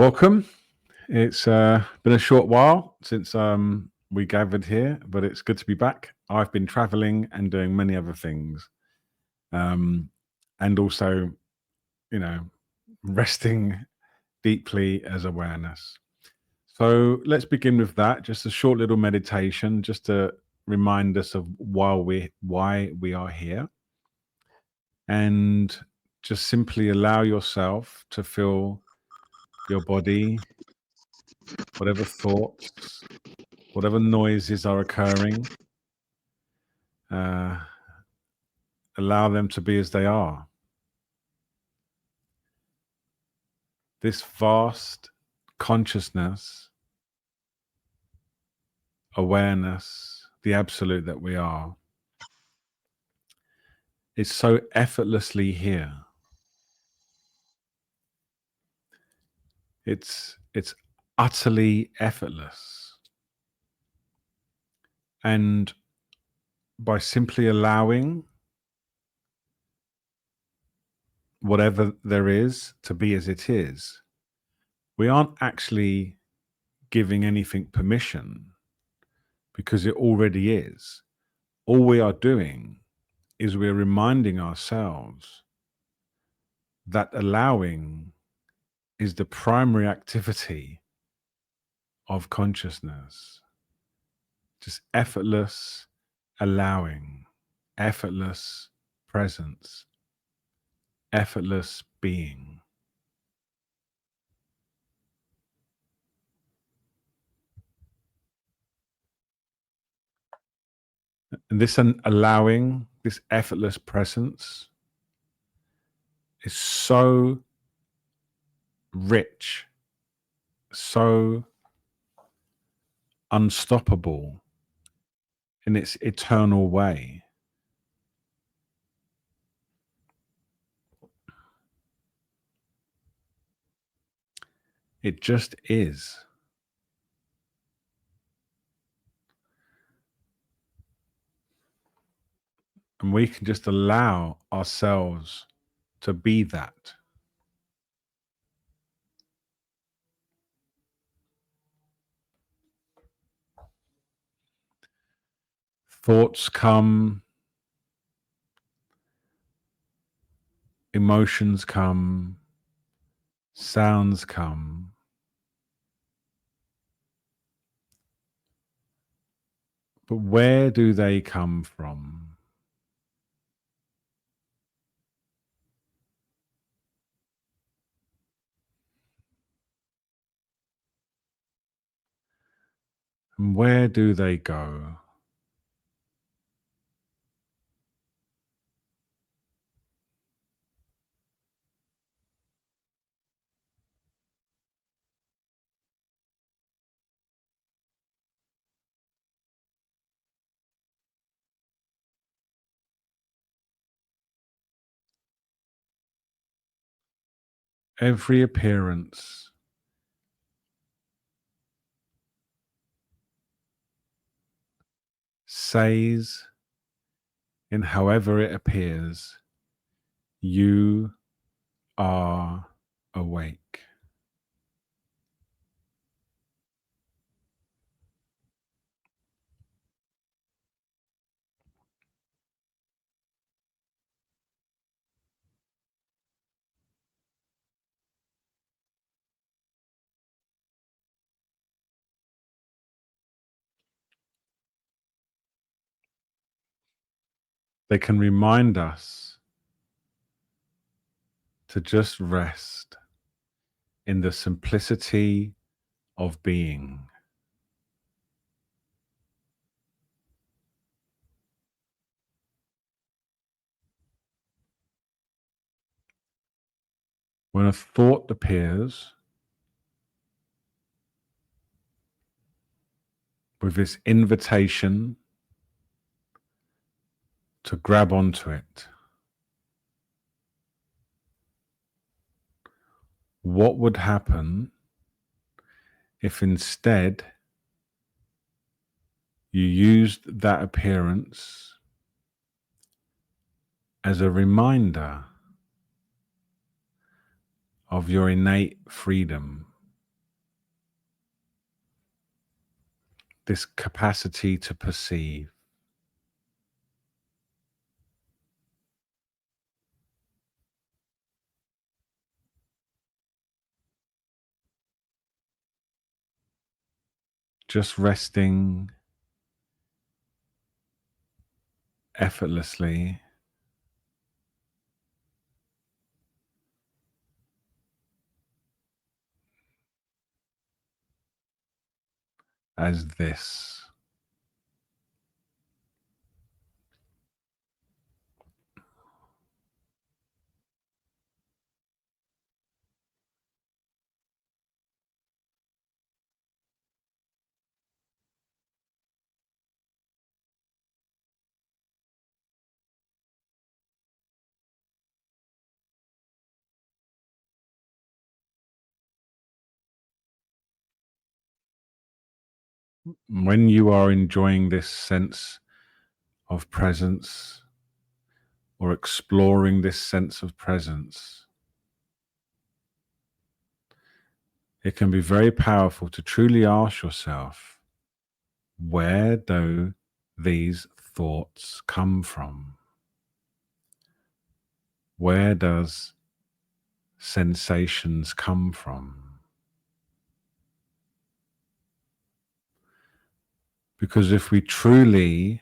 Welcome. It's been a short while since we gathered here, but it's good to be back. I've been traveling and doing many other things, um, and also, you know, resting deeply as awareness. So let's begin with that. Just a short little meditation, just to remind us of why we are here, and just simply allow yourself to feel your body, whatever thoughts, whatever noises are occurring, uh, allow them to be as they are. This vast consciousness, awareness, the absolute that we are, is so effortlessly here. It's utterly effortless. And by simply allowing whatever there is to be as it is, we aren't actually giving anything permission because it already is. All we are doing is we're reminding ourselves that allowing is the primary activity of consciousness. Just effortless allowing, effortless presence, effortless being. And this allowing, this effortless presence is so rich, so unstoppable in its eternal way. It just is. And we can just allow ourselves to be that. Thoughts come, emotions come, sounds come. But where do they come from? And where do they go? Every appearance says, in however it appears, you are awake. They can remind us to just rest in the simplicity of being. When a thought appears with this invitation to grab onto it, what would happen if instead you used that appearance as a reminder of your innate freedom, this capacity to perceive. Just resting effortlessly as this. When you are enjoying this sense of presence or exploring this sense of presence, it can be very powerful to truly ask yourself, where do these thoughts come from? Where does sensations come from? Because if we truly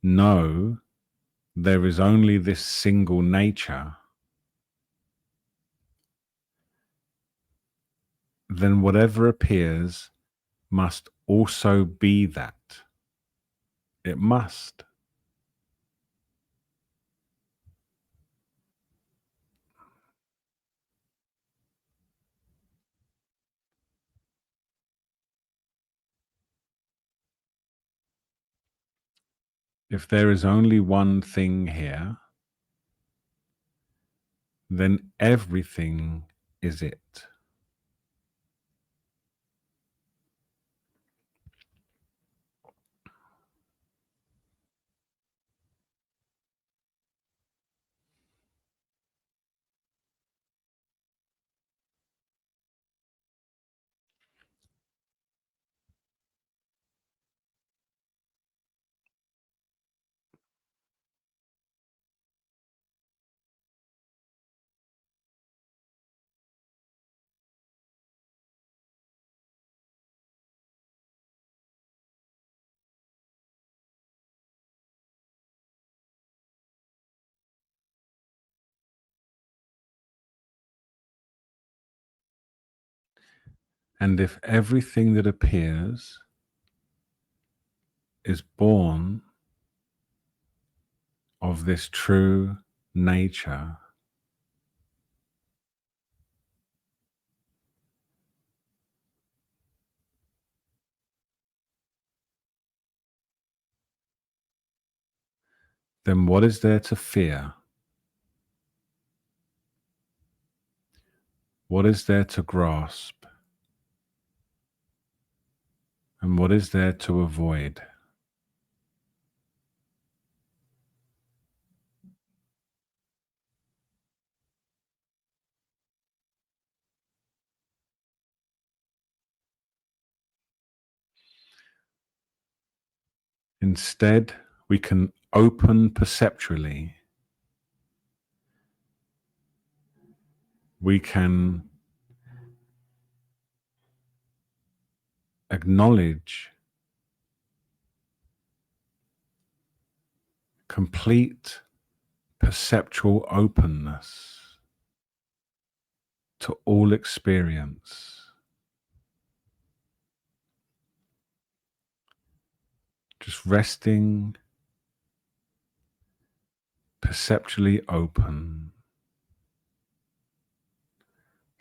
know there is only this single nature, then whatever appears must also be that. It must. If there is only one thing here, then everything is it. And if everything that appears is born of this true nature, then what is there to fear? What is there to grasp? And what is there to avoid? Instead, we can open perceptually. We can acknowledge complete perceptual openness to all experience. Just resting perceptually open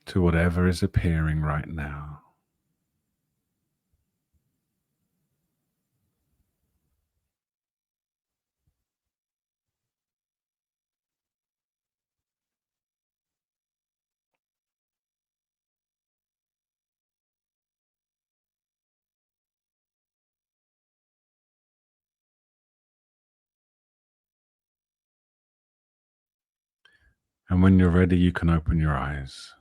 to whatever is appearing right now. And when you're ready, you can open your eyes.